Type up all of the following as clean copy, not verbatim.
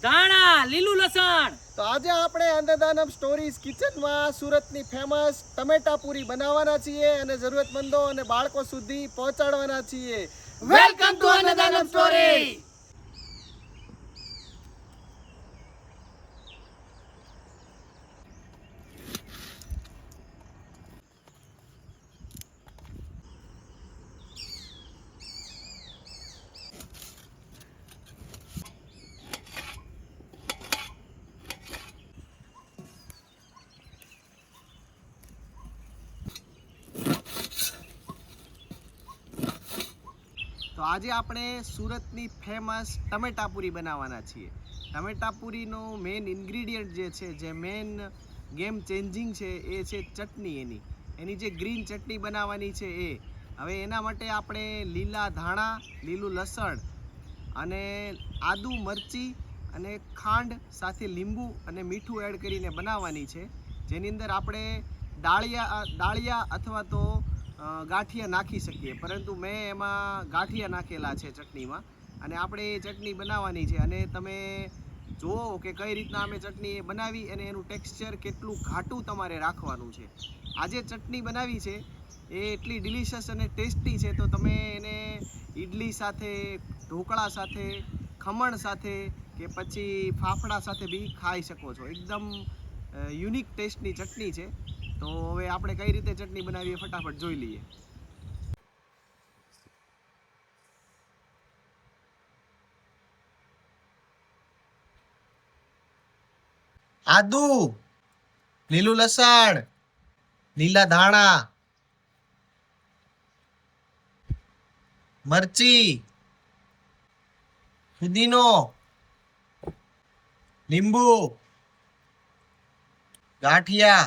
ધાણા, લીલું લસણ. તો આજે આપણે અન્નદાનમ સ્ટોરીઝ કિચનમાં સુરતની ફેમસ ટમેટા પૂરી બનાવવાના છીએ અને જરૂરતમંદો અને બાળકો સુધી પહોંચાડવાના છીએ. Welcome to Annadanam story. તો આજે આપણે સુરતની ફેમસ ટમેટા પૂરી બનાવવાના છીએ. ટમેટા પૂરીનો મેઇન ઇન્ગ્રીડિયન્ટ જે છે, જે મેઇન ગેમ ચેન્જિંગ છે, એ છે ચટણી. એની જે ગ્રીન ચટણી બનાવવાની છે એ. હવે એના માટે આપણે લીલા ધાણા, લીલું લસણ અને આદુ, મરચી અને ખાંડ સાથે લીંબુ અને મીઠું એડ કરીને બનાવવાની છે. જેની અંદર આપણે ડાળિયા અથવા તો ગાંઠિયા નાખી શકીએ, પરંતુ મેં એમાં ગાંઠિયા નાખેલા છે ચટણીમાં. અને આપણે એ ચટણી બનાવવાની છે અને તમે જુઓ કે કઈ રીતના અમે ચટણી બનાવી અને એનું ટેક્સચર કેટલું ઘાટું તમારે રાખવાનું છે. આજે ચટણી બનાવી છે એ એટલી ડિલિશિયસ અને ટેસ્ટી છે, તો તમે એને ઈડલી સાથે, ઢોકળા સાથે, ખમણ સાથે કે પછી ફાફડા સાથે બી ખાઈ શકો છો. એકદમ યુનિક ટેસ્ટની ચટણી છે. તો હવે આપણે કઈ રીતે ચટણી બનાવીએ ફટાફટ જોઈ લઈએ. આદુ, લીલું લસણ, લીલા ધાણા, મરચી, ફુદીનો, લીંબુ, ગાંઠિયા,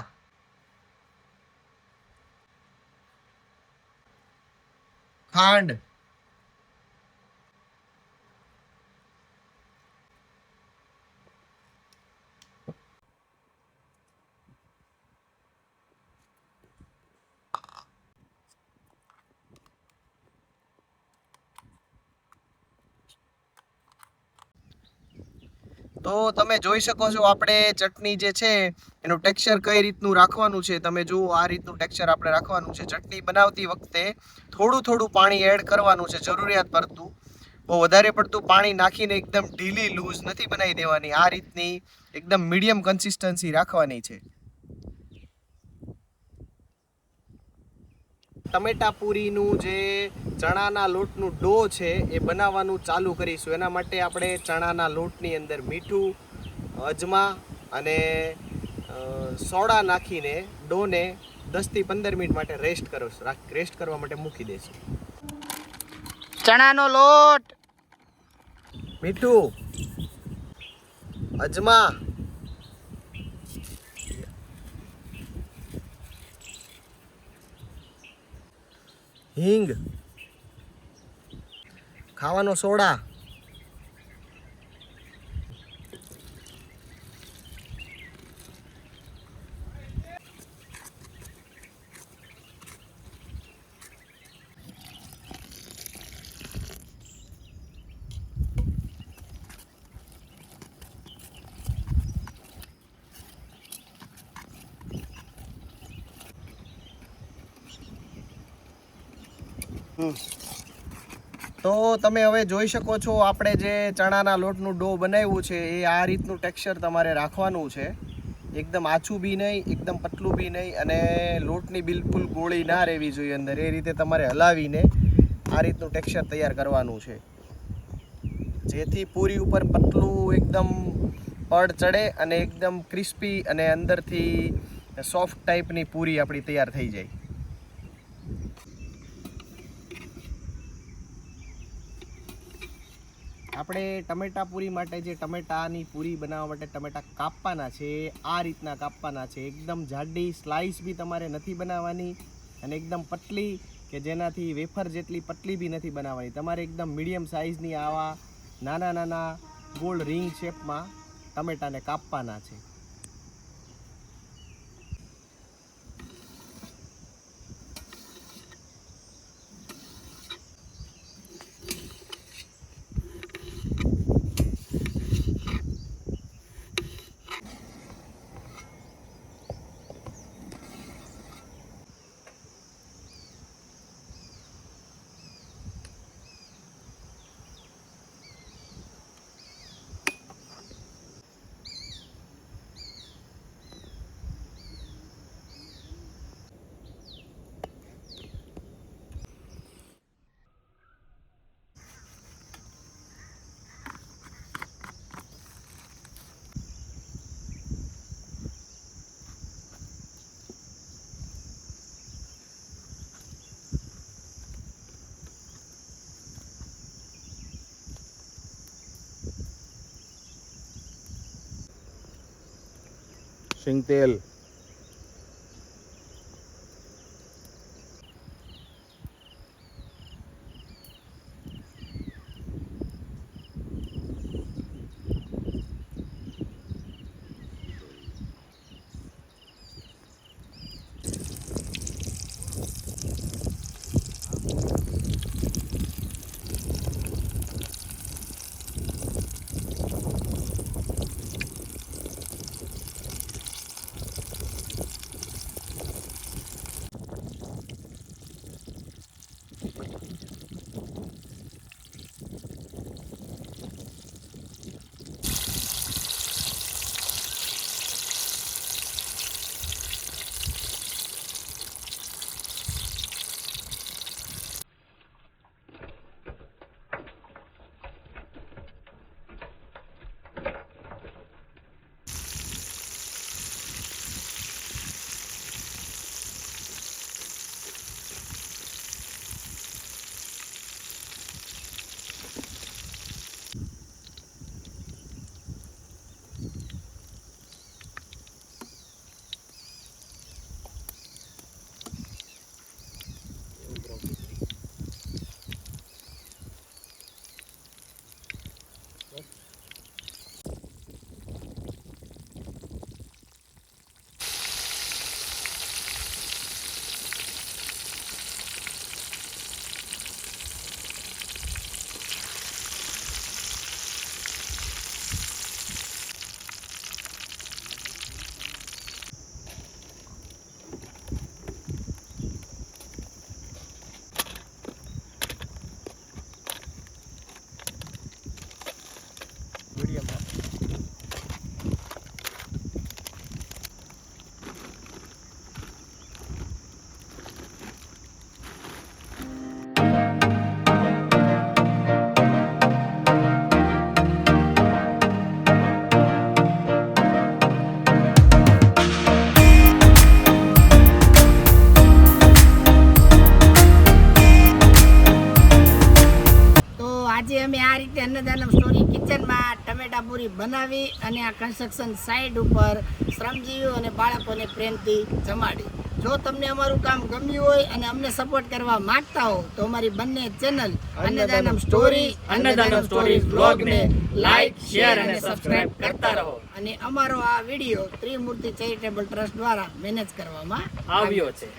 ખાંડ, તો તમે જોઈ શકો છો આપણે ચટણી જે છે એનું ટેક્સચર કઈ રીતનું રાખવાનું છે. તમે જુઓ, આ રીતનું ટેક્સચર આપણે રાખવાનું છે. ચટણી બનાવતી વખતે થોડું પાણી એડ કરવાનું છે, જરૂરિયાત પડતું. બહુ વધારે પડતું પાણી નાખીને એકદમ ઢીલી લૂઝ નથી બનાવી દેવાની. આ રીતની એકદમ મીડિયમ કન્સિસ્ટન્સી રાખવાની છે. ટમેટા પૂરીનું જે ચણાના લોટનું ડો છે એ બનાવવાનું ચાલુ કરીશું. એના માટે આપણે ચણાના લોટની અંદર મીઠું, અજમા અને સોડા નાખીને ડોને 10 થી 15 મિનિટ માટે રેસ્ટ કરવા માટે મૂકી દઈશું. ચણાનો લોટ, મીઠું, અજમા, હિંગ, ખાવાનો સોડા, તો તમે હવે જોઈ શકો છો આપણે જે ચણાના લોટનું ડો બનાવ્યું છે એ આ રીતનું ટેક્સચર તમારે રાખવાનું છે. એકદમ આછું બી નહીં, એકદમ પતલું બી નહીં, અને લોટની બિલકુલ ગોળી ના રહેવી જોઈએ અંદર. એ રીતે તમારે હલાવીને આ રીતનું ટેક્સચર તૈયાર કરવાનું છે, જેથી પૂરી ઉપર પતલું એકદમ પડ ચડે અને એકદમ ક્રિસ્પી અને અંદરથી સોફ્ટ ટાઈપની પૂરી આપણી તૈયાર થઈ જાય. આપણે ટમેટા પૂરી માટે જે ટમેટાની પૂરી બનાવવા માટે ટમેટા કાપવાના છે આ રીતના કાપવાના છે. એકદમ જાડી સ્લાઇસ બી તમારે નથી બનાવવાની અને એકદમ પતલી કે જેનાથી વેફર જેટલી પતલી બી નથી બનાવવાની. તમારે એકદમ મીડિયમ સાઇઝની આવા નાના ગોળ રિંગ શેપમાં ટમેટાને કાપવાના છે. સિંગ તેલ, આજે અમે આ રીતે અન્નદાનમ સ્ટોરી કિચનમાં ટમેટા પૂરી બનાવી અને આ કન્સ્ટ્રક્શન સાઇટ ઉપર શ્રમજીવીઓ અને બાળકોને પ્રેમથી જમાડી. જો તમને અમારું કામ ગમ્યું હોય અને અમને સપોર્ટ કરવા માંગતા હો તો અમારી બંને ચેનલ અન્નદાનમ સ્ટોરી બ્લોગને લાઈક, શેર અને સબસ્ક્રાઇબ કરતા રહો. અને અમારો આ વિડીયો ત્રિમૂર્તિ ચેરિટેબલ ટ્રસ્ટ દ્વારા મેનેજ કરવામાં આવ્યો છે.